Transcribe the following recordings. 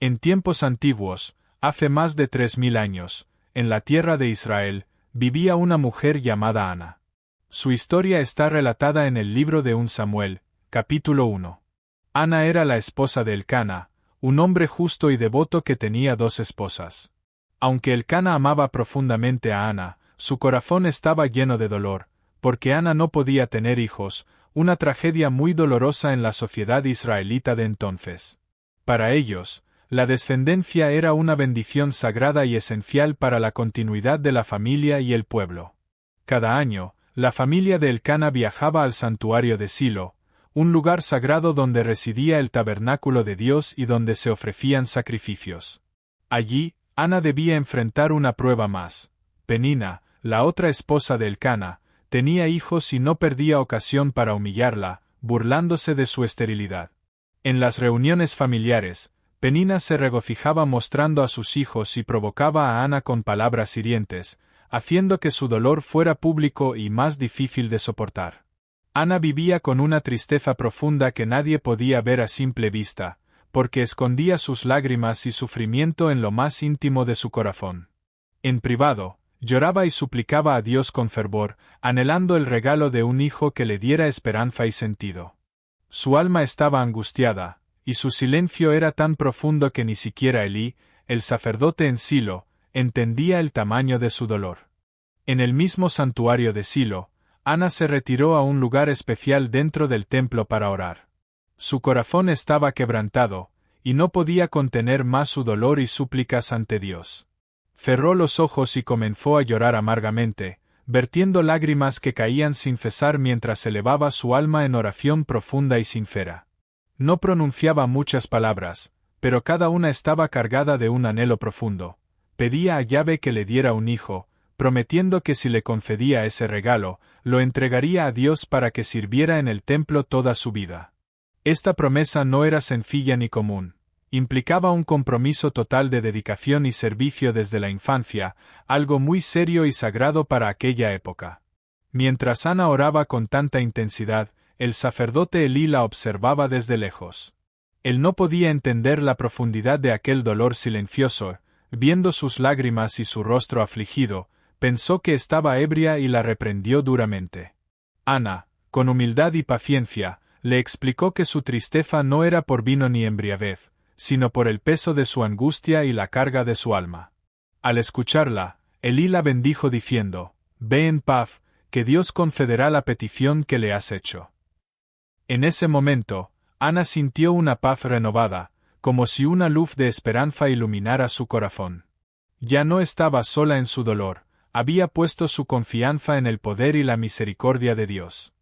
En tiempos antiguos, hace más de 3000 años, en la tierra de Israel, vivía una mujer llamada Ana. Su historia está relatada en el libro de 1 Samuel, capítulo 1. Ana era la esposa de Elcana, un hombre justo y devoto que tenía 2 esposas. Aunque Elcana amaba profundamente a Ana, su corazón estaba lleno de dolor, porque Ana no podía tener hijos, una tragedia muy dolorosa en la sociedad israelita de entonces. Para ellos, la descendencia era una bendición sagrada y esencial para la continuidad de la familia y el pueblo. Cada año, la familia de Elcana viajaba al santuario de Silo, un lugar sagrado donde residía el tabernáculo de Dios y donde se ofrecían sacrificios. Allí, Ana debía enfrentar una prueba más. Penina, la otra esposa de Elcana, tenía hijos y no perdía ocasión para humillarla, burlándose de su esterilidad. En las reuniones familiares, Penina se regocijaba mostrando a sus hijos y provocaba a Ana con palabras hirientes, haciendo que su dolor fuera público y más difícil de soportar. Ana vivía con una tristeza profunda que nadie podía ver a simple vista, porque escondía sus lágrimas y sufrimiento en lo más íntimo de su corazón. En privado, lloraba y suplicaba a Dios con fervor, anhelando el regalo de un hijo que le diera esperanza y sentido. Su alma estaba angustiada, y su silencio era tan profundo que ni siquiera Elí, el sacerdote en Silo, entendía el tamaño de su dolor. En el mismo santuario de Silo, Ana se retiró a un lugar especial dentro del templo para orar. Su corazón estaba quebrantado, y no podía contener más su dolor y súplicas ante Dios. Cerró los ojos y comenzó a llorar amargamente, vertiendo lágrimas que caían sin cesar mientras elevaba su alma en oración profunda y sincera. No pronunciaba muchas palabras, pero cada una estaba cargada de un anhelo profundo. Pedía a Yahvé que le diera un hijo, prometiendo que si le concedía ese regalo, lo entregaría a Dios para que sirviera en el templo toda su vida. Esta promesa no era sencilla ni común. Implicaba un compromiso total de dedicación y servicio desde la infancia, algo muy serio y sagrado para aquella época. Mientras Ana oraba con tanta intensidad, el sacerdote Elí la observaba desde lejos. Él no podía entender la profundidad de aquel dolor silencioso, viendo sus lágrimas y su rostro afligido, pensó que estaba ebria y la reprendió duramente. Ana, con humildad y paciencia, le explicó que su tristeza no era por vino ni embriaguez, sino por el peso de su angustia y la carga de su alma. Al escucharla, Elí la bendijo diciendo: «Ve en paz, que Dios concederá la petición que le has hecho». En ese momento, Ana sintió una paz renovada, como si una luz de esperanza iluminara su corazón. Ya no estaba sola en su dolor, había puesto su confianza en el poder y la misericordia de Dios.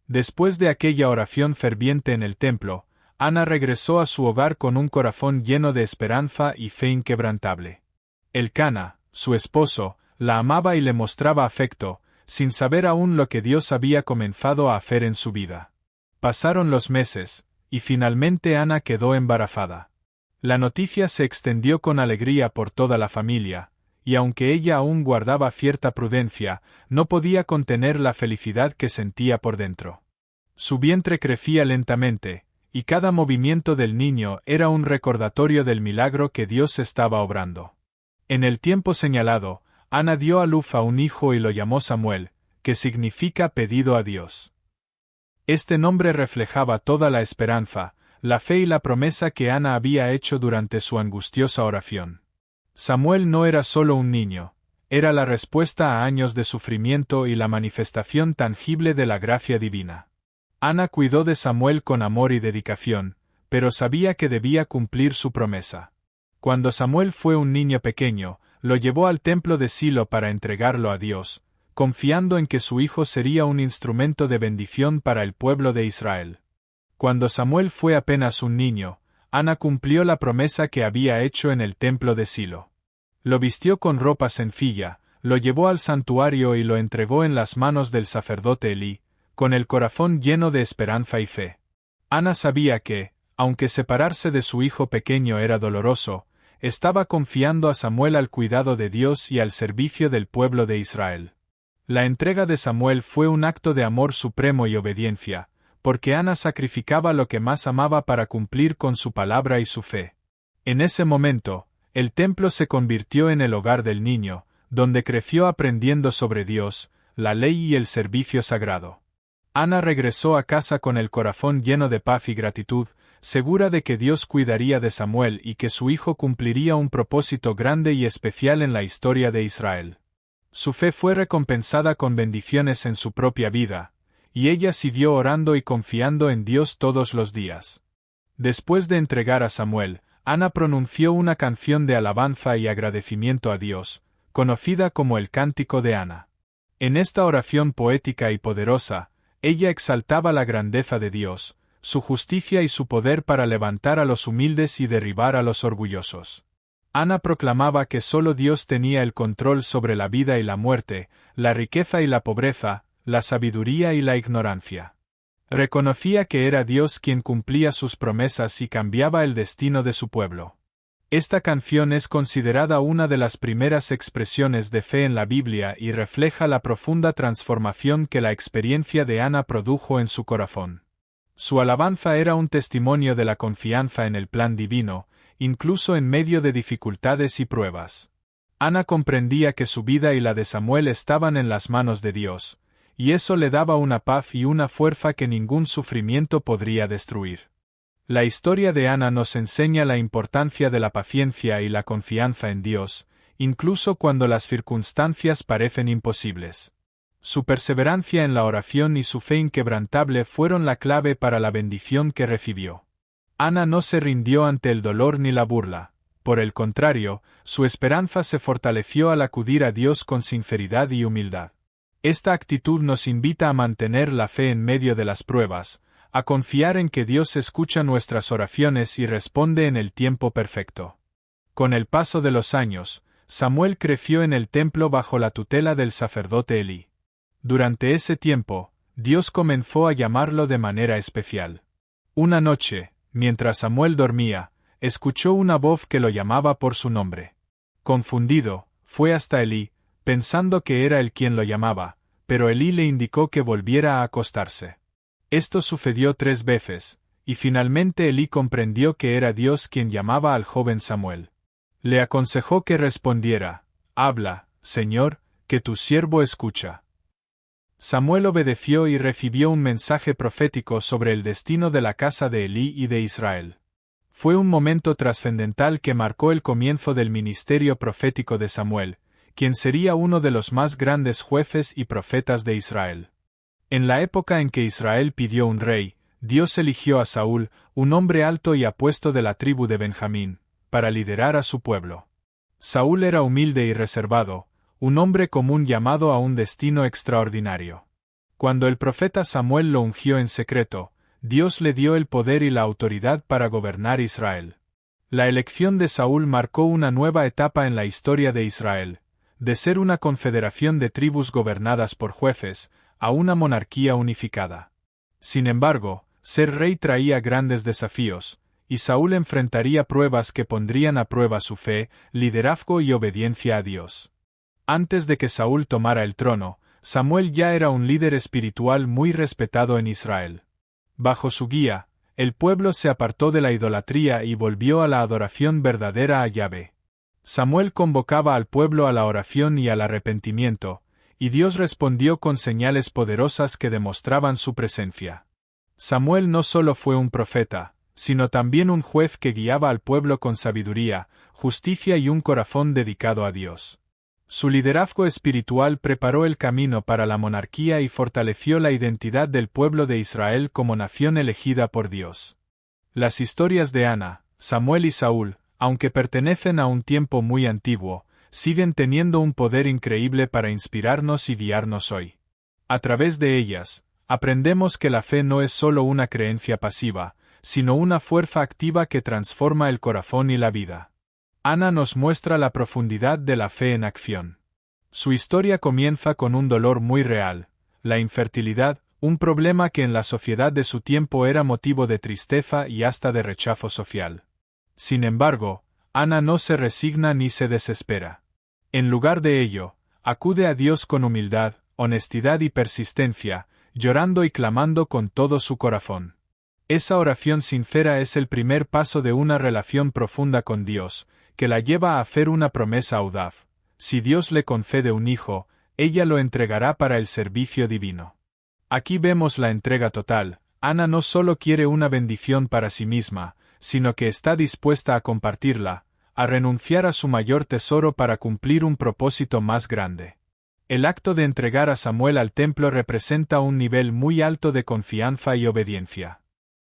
Después de aquella oración ferviente en el templo, Ana regresó a su hogar con un corazón lleno de esperanza y fe inquebrantable. Elcana, su esposo, la amaba y le mostraba afecto, sin saber aún lo que Dios había comenzado a hacer en su vida. Pasaron los meses, y finalmente Ana quedó embarazada. La noticia se extendió con alegría por toda la familia, y aunque ella aún guardaba cierta prudencia, no podía contener la felicidad que sentía por dentro. Su vientre crecía lentamente, y cada movimiento del niño era un recordatorio del milagro que Dios estaba obrando. En el tiempo señalado, Ana dio a luz a un hijo y lo llamó Samuel, que significa pedido a Dios. Este nombre reflejaba toda la esperanza, la fe y la promesa que Ana había hecho durante su angustiosa oración. Samuel no era solo un niño, era la respuesta a años de sufrimiento y la manifestación tangible de la gracia divina. Ana cuidó de Samuel con amor y dedicación, pero sabía que debía cumplir su promesa. Cuando Samuel fue un niño pequeño, lo llevó al templo de Silo para entregarlo a Dios, confiando en que su hijo sería un instrumento de bendición para el pueblo de Israel. Cuando Samuel fue apenas un niño, Ana cumplió la promesa que había hecho en el templo de Silo. Lo vistió con ropa sencilla, lo llevó al santuario y lo entregó en las manos del sacerdote Elí, con el corazón lleno de esperanza y fe. Ana sabía que, aunque separarse de su hijo pequeño era doloroso, estaba confiando a Samuel al cuidado de Dios y al servicio del pueblo de Israel. La entrega de Samuel fue un acto de amor supremo y obediencia, porque Ana sacrificaba lo que más amaba para cumplir con su palabra y su fe. En ese momento, el templo se convirtió en el hogar del niño, donde creció aprendiendo sobre Dios, la ley y el servicio sagrado. Ana regresó a casa con el corazón lleno de paz y gratitud, segura de que Dios cuidaría de Samuel y que su hijo cumpliría un propósito grande y especial en la historia de Israel. Su fe fue recompensada con bendiciones en su propia vida, y ella siguió orando y confiando en Dios todos los días. Después de entregar a Samuel, Ana pronunció una canción de alabanza y agradecimiento a Dios, conocida como el Cántico de Ana. En esta oración poética y poderosa, ella exaltaba la grandeza de Dios, su justicia y su poder para levantar a los humildes y derribar a los orgullosos. Ana proclamaba que solo Dios tenía el control sobre la vida y la muerte, la riqueza y la pobreza, la sabiduría y la ignorancia. Reconocía que era Dios quien cumplía sus promesas y cambiaba el destino de su pueblo. Esta canción es considerada una de las primeras expresiones de fe en la Biblia y refleja la profunda transformación que la experiencia de Ana produjo en su corazón. Su alabanza era un testimonio de la confianza en el plan divino, incluso en medio de dificultades y pruebas. Ana comprendía que su vida y la de Samuel estaban en las manos de Dios, y eso le daba una paz y una fuerza que ningún sufrimiento podría destruir. La historia de Ana nos enseña la importancia de la paciencia y la confianza en Dios, incluso cuando las circunstancias parecen imposibles. Su perseverancia en la oración y su fe inquebrantable fueron la clave para la bendición que recibió. Ana no se rindió ante el dolor ni la burla. Por el contrario, su esperanza se fortaleció al acudir a Dios con sinceridad y humildad. Esta actitud nos invita a mantener la fe en medio de las pruebas, a confiar en que Dios escucha nuestras oraciones y responde en el tiempo perfecto. Con el paso de los años, Samuel creció en el templo bajo la tutela del sacerdote Elí. Durante ese tiempo, Dios comenzó a llamarlo de manera especial. Una noche, mientras Samuel dormía, escuchó una voz que lo llamaba por su nombre. Confundido, fue hasta Elí, pensando que era él quien lo llamaba, pero Elí le indicó que volviera a acostarse. Esto sucedió 3 veces, y finalmente Elí comprendió que era Dios quien llamaba al joven Samuel. Le aconsejó que respondiera: «Habla, Señor, que tu siervo escucha». Samuel obedeció y recibió un mensaje profético sobre el destino de la casa de Elí y de Israel. Fue un momento trascendental que marcó el comienzo del ministerio profético de Samuel, quien sería uno de los más grandes jueces y profetas de Israel. En la época en que Israel pidió un rey, Dios eligió a Saúl, un hombre alto y apuesto de la tribu de Benjamín, para liderar a su pueblo. Saúl era humilde y reservado, un hombre común llamado a un destino extraordinario. Cuando el profeta Samuel lo ungió en secreto, Dios le dio el poder y la autoridad para gobernar Israel. La elección de Saúl marcó una nueva etapa en la historia de Israel, de ser una confederación de tribus gobernadas por jueces, a una monarquía unificada. Sin embargo, ser rey traía grandes desafíos, y Saúl enfrentaría pruebas que pondrían a prueba su fe, liderazgo y obediencia a Dios. Antes de que Saúl tomara el trono, Samuel ya era un líder espiritual muy respetado en Israel. Bajo su guía, el pueblo se apartó de la idolatría y volvió a la adoración verdadera a Yahvé. Samuel convocaba al pueblo a la oración y al arrepentimiento, y Dios respondió con señales poderosas que demostraban su presencia. Samuel no solo fue un profeta, sino también un juez que guiaba al pueblo con sabiduría, justicia y un corazón dedicado a Dios. Su liderazgo espiritual preparó el camino para la monarquía y fortaleció la identidad del pueblo de Israel como nación elegida por Dios. Las historias de Ana, Samuel y Saúl, aunque pertenecen a un tiempo muy antiguo, siguen teniendo un poder increíble para inspirarnos y guiarnos hoy. A través de ellas, aprendemos que la fe no es solo una creencia pasiva, sino una fuerza activa que transforma el corazón y la vida. Ana nos muestra la profundidad de la fe en acción. Su historia comienza con un dolor muy real, la infertilidad, un problema que en la sociedad de su tiempo era motivo de tristeza y hasta de rechazo social. Sin embargo, Ana no se resigna ni se desespera. En lugar de ello, acude a Dios con humildad, honestidad y persistencia, llorando y clamando con todo su corazón. Esa oración sincera es el primer paso de una relación profunda con Dios, que la lleva a hacer una promesa audaz. Si Dios le concede un hijo, ella lo entregará para el servicio divino. Aquí vemos la entrega total. Ana no solo quiere una bendición para sí misma, sino que está dispuesta a compartirla, a renunciar a su mayor tesoro para cumplir un propósito más grande. El acto de entregar a Samuel al templo representa un nivel muy alto de confianza y obediencia.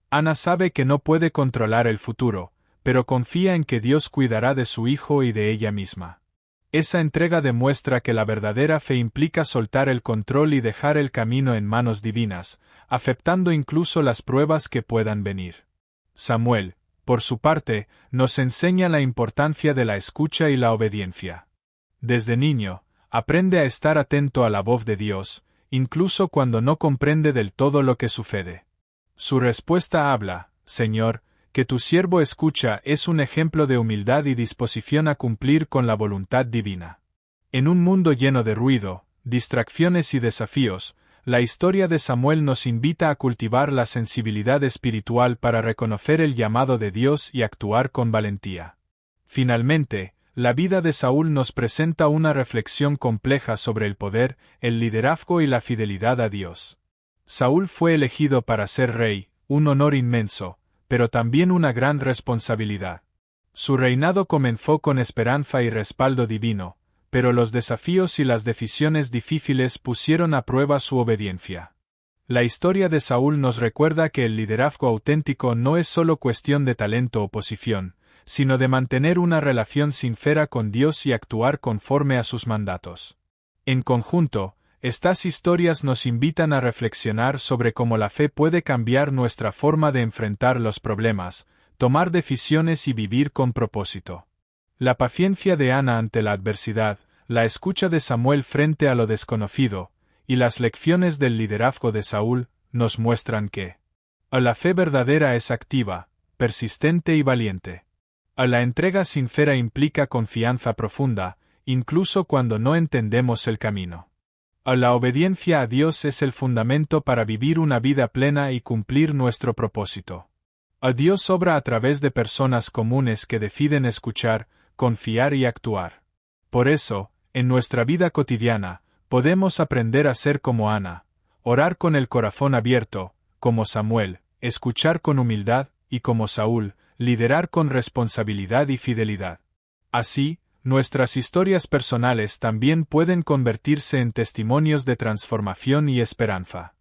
Ana sabe que no puede controlar el futuro, pero confía en que Dios cuidará de su hijo y de ella misma. Esa entrega demuestra que la verdadera fe implica soltar el control y dejar el camino en manos divinas, aceptando incluso las pruebas que puedan venir. Samuel, por su parte, nos enseña la importancia de la escucha y la obediencia. Desde niño, aprende a estar atento a la voz de Dios, incluso cuando no comprende del todo lo que sucede. Su respuesta habla: Señor, que tu siervo escucha, es un ejemplo de humildad y disposición a cumplir con la voluntad divina. En un mundo lleno de ruido, distracciones y desafíos, la historia de Samuel nos invita a cultivar la sensibilidad espiritual para reconocer el llamado de Dios y actuar con valentía. Finalmente, la vida de Saúl nos presenta una reflexión compleja sobre el poder, el liderazgo y la fidelidad a Dios. Saúl fue elegido para ser rey, un honor inmenso, pero también una gran responsabilidad. Su reinado comenzó con esperanza y respaldo divino, pero los desafíos y las decisiones difíciles pusieron a prueba su obediencia. La historia de Saúl nos recuerda que el liderazgo auténtico no es solo cuestión de talento o posición, sino de mantener una relación sincera con Dios y actuar conforme a sus mandatos. En conjunto, estas historias nos invitan a reflexionar sobre cómo la fe puede cambiar nuestra forma de enfrentar los problemas, tomar decisiones y vivir con propósito. La paciencia de Ana ante la adversidad, la escucha de Samuel frente a lo desconocido, y las lecciones del liderazgo de Saúl, nos muestran que la fe verdadera es activa, persistente y valiente. La entrega sincera implica confianza profunda, incluso cuando no entendemos el camino. La obediencia a Dios es el fundamento para vivir una vida plena y cumplir nuestro propósito. Dios obra a través de personas comunes que deciden escuchar, confiar y actuar. Por eso, en nuestra vida cotidiana, podemos aprender a ser como Ana, orar con el corazón abierto, como Samuel, escuchar con humildad, y como Saúl, liderar con responsabilidad y fidelidad. Así, nuestras historias personales también pueden convertirse en testimonios de transformación y esperanza.